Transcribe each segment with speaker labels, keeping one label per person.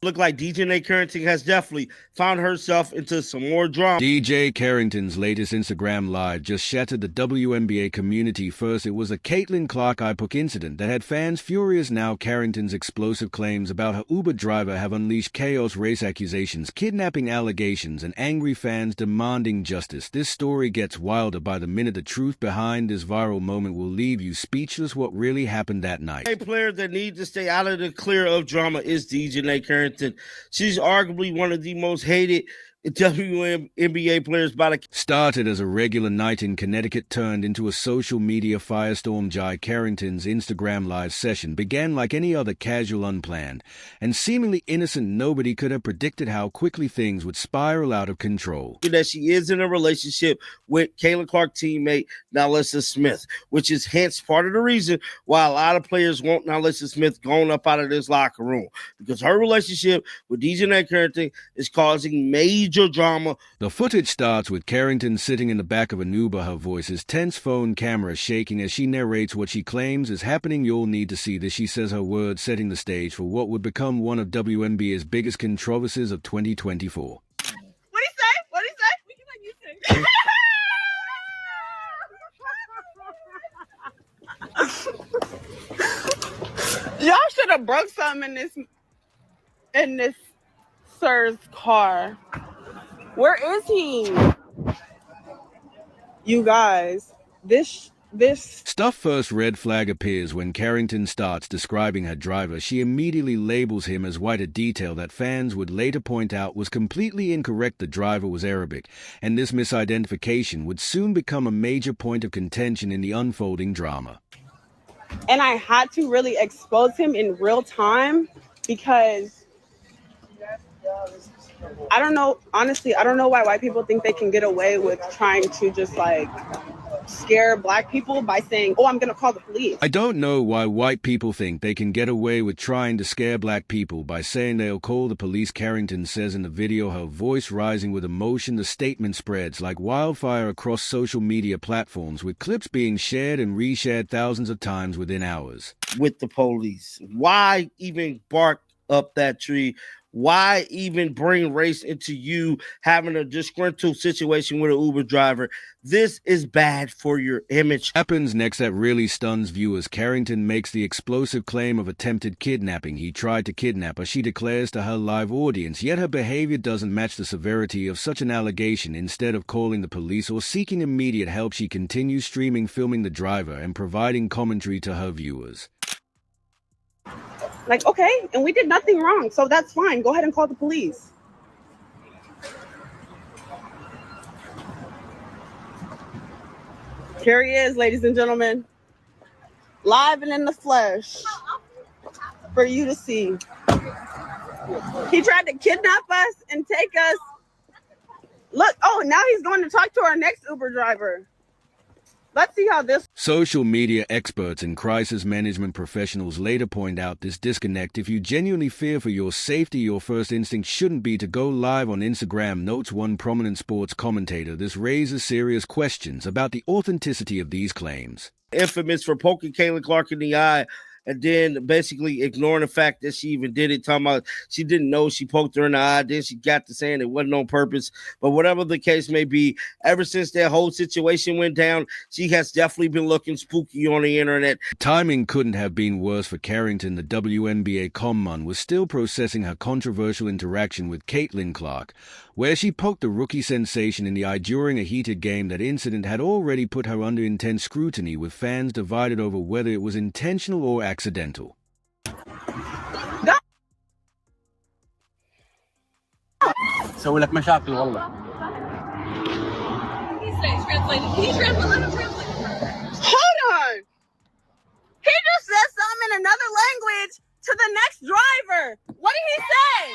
Speaker 1: Look like Dijonai Carrington has definitely found herself into some more drama.
Speaker 2: DJ Carrington's latest Instagram Live just shattered the WNBA community. First, it was a Caitlin Clark iPoke incident that had fans furious. Now Carrington's explosive claims about her Uber driver have unleashed chaos, race accusations, kidnapping allegations, and angry fans demanding justice. This story gets wilder by the minute. The truth behind this viral moment will leave you speechless. What really happened that night?
Speaker 1: A player that needs to stay out of the clear of drama is Dijonai Carrington. She's arguably one of the most hated WNBA players by the...
Speaker 2: Started as a regular night in Connecticut, turned into a social media firestorm. Dijonai Carrington's Instagram Live session began like any other casual, unplanned, and seemingly innocent. Nobody could have predicted how quickly things would spiral out of control.
Speaker 1: That she is in a relationship with Caitlin Clark teammate Nalissa Smith, which is hence part of the reason why a lot of players want Nalissa Smith going up out of this locker room, because her relationship with Dijonai Carrington is causing major drama.
Speaker 2: The footage starts with Carrington sitting in the back of an Uber, her voice's tense phone camera shaking as she narrates what she claims is happening. You'll need to see this, she says, her words setting the stage for what would become one of WNBA's biggest controversies of 2024.
Speaker 3: What'd he say? What'd he say? We can let you say. Y'all should have broke something in this sir's car. Where is he? You guys, this
Speaker 2: stuff. First red flag appears when Carrington starts describing her driver. She immediately labels him as white, a detail that fans would later point out was completely incorrect. The driver was Arabic, and this misidentification would soon become a major point of contention in the unfolding drama.
Speaker 3: And I had to really expose him in real time because I don't know, honestly, I don't know why white people think they can get away with trying to just like scare black people by saying, oh, I'm going to call the police.
Speaker 2: I don't know why white people think they can get away with trying to scare black people by saying they'll call the police, Carrington says in the video, her voice rising with emotion. The statement spreads like wildfire across social media platforms, with clips being shared and reshared thousands of times within hours.
Speaker 1: With the police, why even bark up that tree? Why even bring race into you having a disgruntled situation with an Uber driver? This is bad for your image.
Speaker 2: Happens next that really stuns viewers. Carrington makes the explosive claim of attempted kidnapping. He tried to kidnap her, she declares to her live audience, yet her behavior doesn't match the severity of such an allegation. Instead of calling the police or seeking immediate help, she continues streaming, filming the driver, and providing commentary to her viewers.
Speaker 3: Like, okay, and we did nothing wrong, so that's fine. Go ahead and call the police. Here he is, ladies and gentlemen. Live and in the flesh for you to see. He tried to kidnap us and take us. Look, oh, now he's going to talk to our next Uber driver. Let's see how this...
Speaker 2: Social media experts and crisis management professionals later point out this disconnect. If you genuinely fear for your safety, your first instinct shouldn't be to go live on Instagram, notes one prominent sports commentator. This raises serious questions about the authenticity of these claims.
Speaker 1: Infamous for poking Caitlin Clark in the eye and then basically ignoring the fact that she even did it, talking about she didn't know she poked her in the eye. Then she got to saying it wasn't on purpose. But whatever the case may be, ever since that whole situation went down, she has definitely been looking spooky on the internet.
Speaker 2: Timing couldn't have been worse for Carrington. The WNBA common was still processing her controversial interaction with Caitlin Clark, where she poked the rookie sensation in the eye during a heated game. That incident had already put her under intense scrutiny, with fans divided over whether it was intentional or accidental.
Speaker 4: سوي لك مشاكل والله.
Speaker 3: Hold on. He just said something in another language to the next driver. What did he say?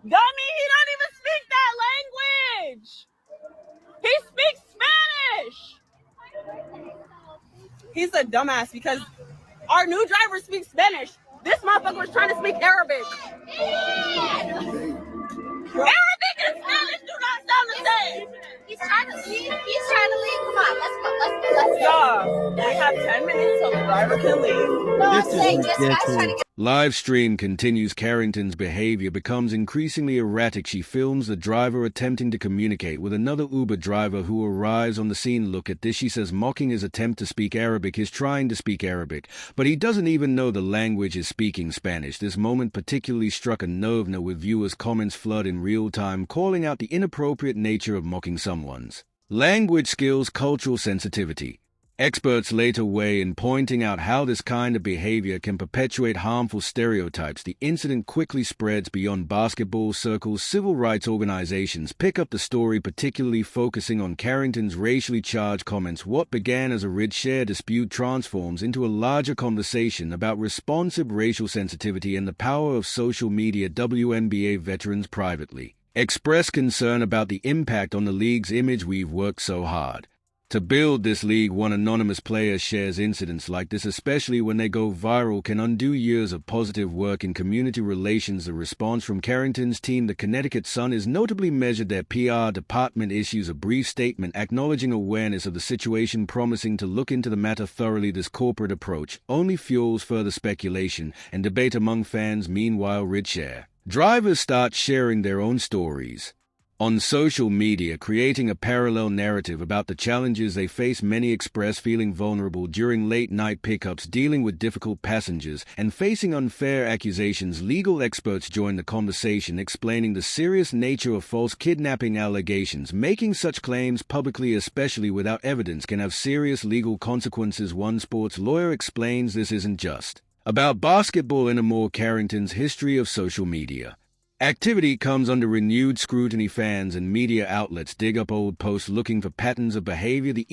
Speaker 3: Dummy, he don't even speak that language. He speaks Spanish. He's a dumbass because our new driver speaks Spanish. This motherfucker was trying to speak Arabic. Arabic and Spanish do not sound the
Speaker 5: He's trying to leave. He's trying to leave. Come on, let's go.
Speaker 3: Y'all, we have 10 minutes till the driver can leave.
Speaker 5: No, I'm
Speaker 1: This is
Speaker 5: saying this guy's trying to
Speaker 1: ridiculous.
Speaker 5: get.
Speaker 2: Live stream continues. Carrington's behavior becomes increasingly erratic. She films the driver attempting to communicate with another Uber driver who arrives on the scene. Look at this, she says, mocking his attempt to speak Arabic. He's trying to speak Arabic, but he doesn't even know the language is speaking Spanish. This moment particularly struck a nerve, with viewers' comments flood in real time, calling out the inappropriate nature of mocking someone's language skills, cultural sensitivity. Experts later weigh in, pointing out how this kind of behavior can perpetuate harmful stereotypes. The incident quickly spreads beyond basketball circles. Civil rights organizations pick up the story, particularly focusing on Carrington's racially charged comments. What began as a rid-share dispute transforms into a larger conversation about responsive racial sensitivity and the power of social media. WNBA veterans privately express concern about the impact on the league's image. We've worked so hard to build this league. One anonymous player shares incidents like this, especially when they go viral, can undo years of positive work in community relations. The response from Carrington's team, the Connecticut Sun, is notably measured. Their PR department issues a brief statement acknowledging awareness of the situation, promising to look into the matter thoroughly. This corporate approach only fuels further speculation and debate among fans. Meanwhile, rideshare drivers start sharing their own stories on social media, creating a parallel narrative about the challenges they face. Many express feeling vulnerable during late-night pickups, dealing with difficult passengers, and facing unfair accusations. Legal experts join the conversation, explaining the serious nature of false kidnapping allegations. Making such claims publicly, especially without evidence, can have serious legal consequences. One sports lawyer explains this isn't just about basketball anymore. Carrington's history of social media activity comes under renewed scrutiny. Fans and media outlets dig up old posts looking for patterns of behavior. The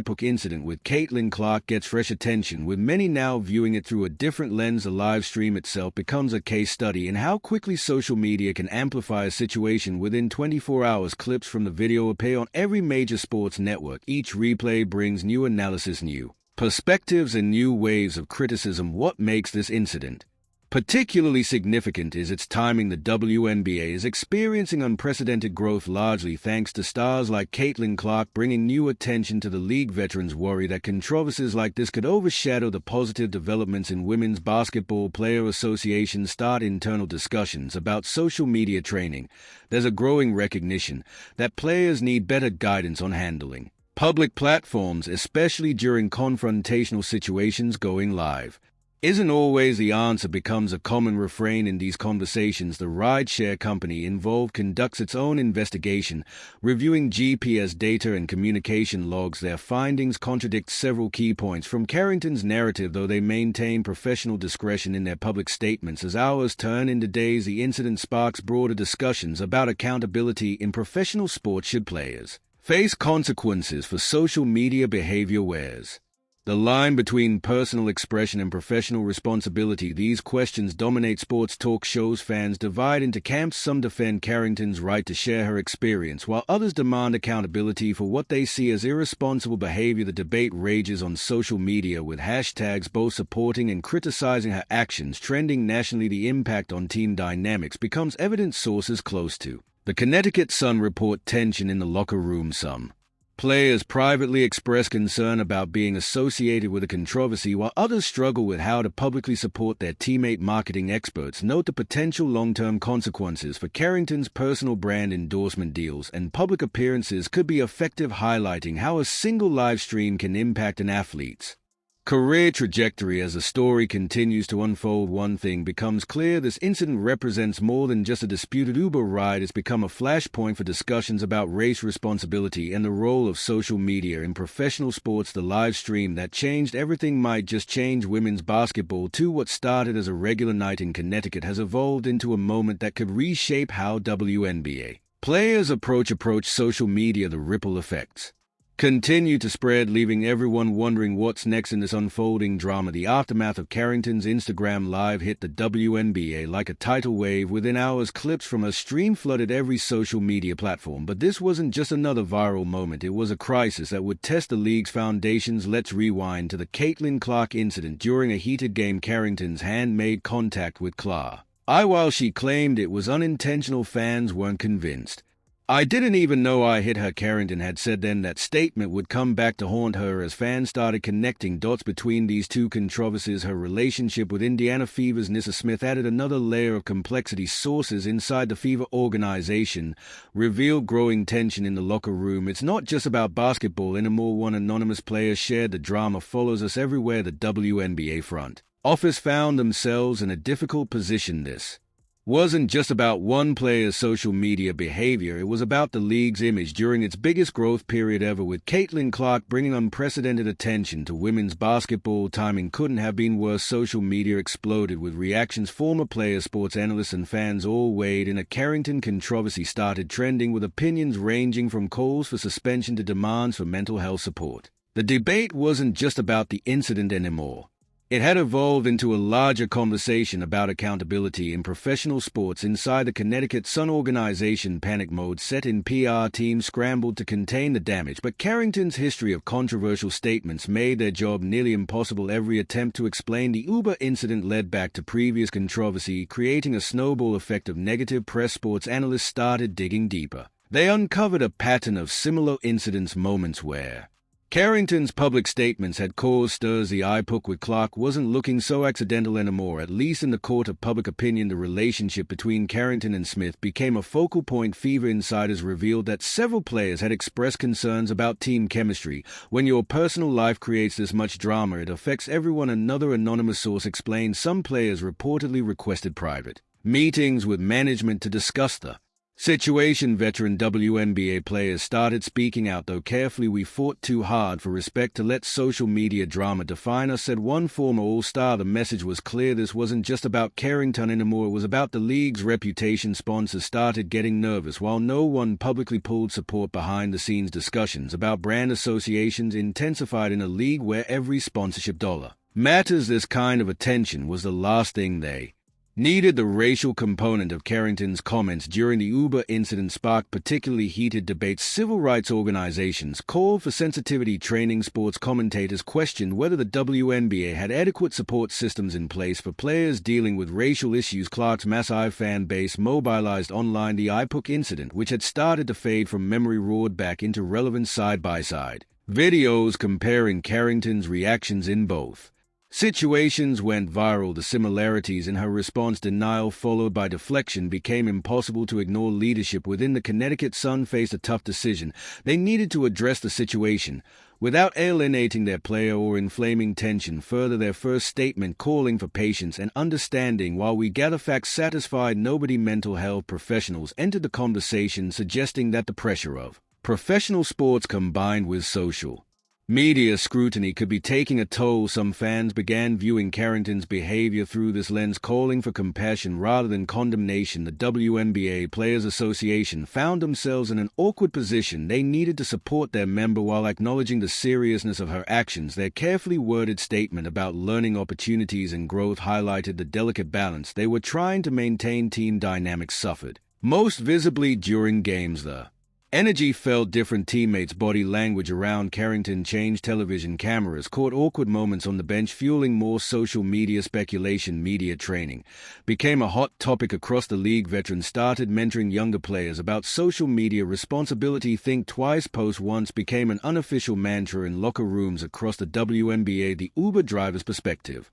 Speaker 2: Book incident with Caitlin Clark gets fresh attention, with many now viewing it through a different lens. The live stream itself becomes a case study in how quickly social media can amplify a situation. Within 24 hours, clips from the video appear on every major sports network. Each replay brings new analysis, new perspectives, and new waves of criticism. What makes this incident particularly significant is its timing. The WNBA is experiencing unprecedented growth, largely thanks to stars like Caitlin Clark, bringing new attention to the league. Veterans worry that controversies like this could overshadow the positive developments in women's basketball. Player associations start internal discussions about social media training. There's a growing recognition that players need better guidance on handling public platforms, especially during confrontational situations. Going live isn't always the answer becomes a common refrain in these conversations. The rideshare company involved conducts its own investigation, reviewing GPS data and communication logs. Their findings contradict several key points from Carrington's narrative, though they maintain professional discretion in their public statements. As hours turn into days, the incident sparks broader discussions about accountability in professional sports. Should players face consequences for social media behavior? Where's the line between personal expression and professional responsibility? These questions dominate sports talk shows. Fans divide into camps. Some defend Carrington's right to share her experience, while others demand accountability for what they see as irresponsible behavior. The debate rages on social media, with hashtags both supporting and criticizing her actions trending nationally. The impact on team dynamics becomes evident. Sources close to the Connecticut Sun report tension in the locker room. Some players privately express concern about being associated with a controversy, while others struggle with how to publicly support their teammate. Marketing experts note the potential long-term consequences for Carrington's personal brand. Endorsement deals and public appearances could be effective, highlighting how a single live stream can impact an athlete's career trajectory. As the story continues to unfold, one thing becomes clear: this incident represents more than just a disputed Uber ride. It's become a flashpoint for discussions about race responsibility and the role of social media in professional sports. The live stream that changed everything might just change women's basketball too. What started as a regular night in Connecticut has evolved into a moment that could reshape how WNBA players approach social media. The ripple effects continue to spread, leaving everyone wondering what's next in this unfolding drama. The aftermath of Carrington's Instagram Live hit the WNBA like a tidal wave. Within hours, clips from her stream flooded every social media platform. But this wasn't just another viral moment. It was a crisis that would test the league's foundations. Let's rewind to the Caitlin Clark incident. During a heated game, Carrington's hand made contact with Clark. While she claimed it was unintentional, fans weren't convinced. "I didn't even know I hit her," Carrington had said then. That statement would come back to haunt her as fans started connecting dots between these two controversies. Her relationship with Indiana Fever's Nissa Smith added another layer of complexity. Sources inside the Fever organization revealed growing tension in the locker room. "It's not just about basketball anymore," one anonymous player shared. "The drama follows us everywhere." The WNBA front office found themselves in a difficult position. This wasn't just about one player's social media behavior, it was about the league's image during its biggest growth period ever, with Caitlin Clark bringing unprecedented attention to women's basketball. Timing couldn't have been worse. Social media exploded with reactions. Former players, sports analysts, and fans all weighed in. A Carrington controversy started trending, with opinions ranging from calls for suspension to demands for mental health support. The debate wasn't just about the incident anymore. It had evolved into a larger conversation about accountability in professional sports. Inside the Connecticut Sun organization, panic mode set in. PR teams scrambled to contain the damage, but Carrington's history of controversial statements made their job nearly impossible. Every attempt to explain the Uber incident led back to previous controversy, creating a snowball effect of negative press. Sports analysts started digging deeper. They uncovered a pattern of similar incidents, moments where Carrington's public statements had caused stirs. The iPoke with Clark wasn't looking so accidental anymore. At least in the court of public opinion, the relationship between Carrington and Smith became a focal point. Fever insiders revealed that several players had expressed concerns about team chemistry. "When your personal life creates this much drama, it affects everyone," another anonymous source explained. Some players reportedly requested private meetings with management to discuss the situation. Veteran WNBA players started speaking out, though carefully. "We fought too hard for respect to let social media drama define us," said one former All-Star. The message was clear. This wasn't just about Carrington anymore. It was about the league's reputation. Sponsors started getting nervous. While no one publicly pulled support, behind-the-scenes discussions about brand associations intensified. In a league where every sponsorship dollar matters, this kind of attention was the last thing they needed. The racial component of Carrington's comments during the Uber incident sparked particularly heated debates. Civil rights organizations called for sensitivity training. Sports commentators questioned whether the WNBA had adequate support systems in place for players dealing with racial issues. Clark's massive fan base mobilized online. The iPoke incident, which had started to fade from memory, roared back into relevance. Side-by-side videos comparing Carrington's reactions in both situations went viral. The similarities in her response, denial followed by deflection, became impossible to ignore. Leadership within the Connecticut Sun faced a tough decision. They needed to address the situation without alienating their player or inflaming tension further. Their first statement, calling for patience and understanding while we gather facts, satisfied nobody. Mental health professionals entered the conversation, suggesting that the pressure of professional sports combined with social media scrutiny could be taking a toll. Some fans began viewing Carrington's behavior through this lens, calling for compassion rather than condemnation. The WNBA Players Association found themselves in an awkward position. They needed to support their member while acknowledging the seriousness of her actions. Their carefully worded statement about learning opportunities and growth highlighted the delicate balance they were trying to maintain. Team dynamics suffered most visibly during games. The energy felt different. Teammates' body language around Carrington changed. Television cameras caught awkward moments on the bench, fueling more social media speculation. Media training became a hot topic across the league. Veterans started mentoring younger players about social media responsibility. Think twice, post once became an unofficial mantra in locker rooms across the WNBA. The Uber driver's perspective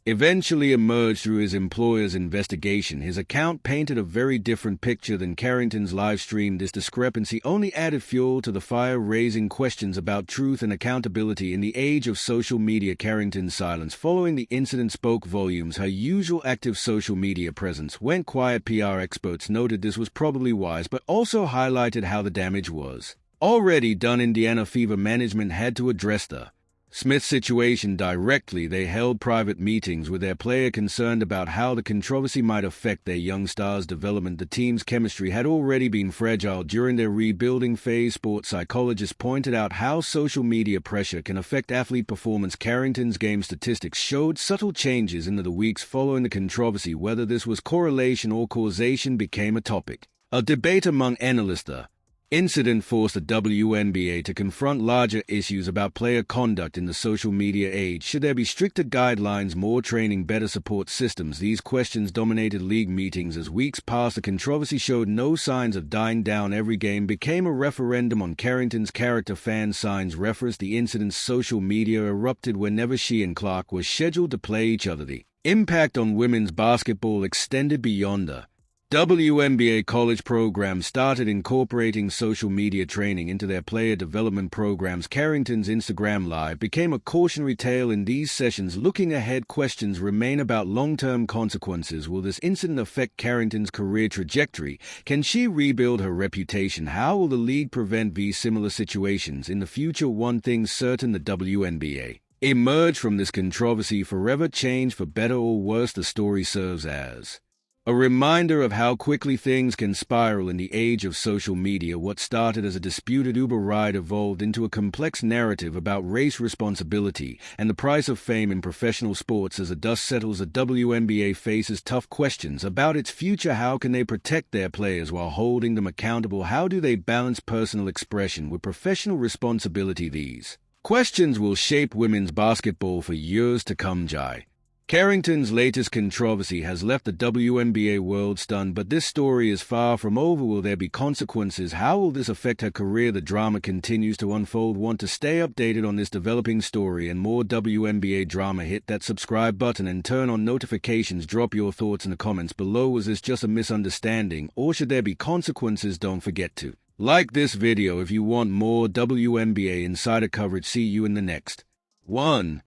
Speaker 2: eventually emerged through his employer's investigation. His account painted a very different picture than Carrington's live stream. This discrepancy only added fuel to the fire, raising questions about truth and accountability in the age of social media. Carrington's silence following the incident spoke volumes. Her usual active social media presence went quiet. PR experts noted this was probably wise, but also highlighted how the damage was already done. Indiana Fever management had to address the Smith situation directly. They held private meetings with their player, concerned about how the controversy might affect their young stars' development. The team's chemistry had already been fragile during their rebuilding phase. Sports psychologists pointed out how social media pressure can affect athlete performance. Carrington's game statistics showed subtle changes in the weeks following the controversy. Whether this was correlation or causation became a topic of debate among analysts. The Incident forced the WNBA to confront larger issues about player conduct in the social media age. Should there be stricter guidelines, more training, better support systems? These questions dominated league meetings as weeks passed. The controversy showed no signs of dying down. Every game became a referendum on Carrington's character. Fan signs referenced the incident's social media erupted whenever she and Clark were scheduled to play each other. The impact on women's basketball extended beyond the WNBA college program started incorporating social media training into their player development programs. Carrington's Instagram Live became a cautionary tale in these sessions. Looking ahead, questions remain about long-term consequences. Will this incident affect Carrington's career trajectory? Can she rebuild her reputation? How will the league prevent these similar situations in the future? One thing's certain, the WNBA emerged from this controversy forever changed, for better or worse. The story serves as a reminder of how quickly things can spiral in the age of social media. What started as a disputed Uber ride evolved into a complex narrative about race, responsibility, and the price of fame in professional sports. As the dust settles, the WNBA faces tough questions about its future. How can they protect their players while holding them accountable? How do they balance personal expression with professional responsibility? These questions will shape women's basketball for years to come. Carrington's latest controversy has left the WNBA world stunned, but this story is far from over. Will there be consequences? How will this affect her career? The drama continues to unfold. Want to stay updated on this developing story and more WNBA drama? Hit that subscribe button and turn on notifications. Drop your thoughts in the comments below. Was this just a misunderstanding, or should there be consequences? Don't forget to like this video if you want more WNBA insider coverage. See you in the next one.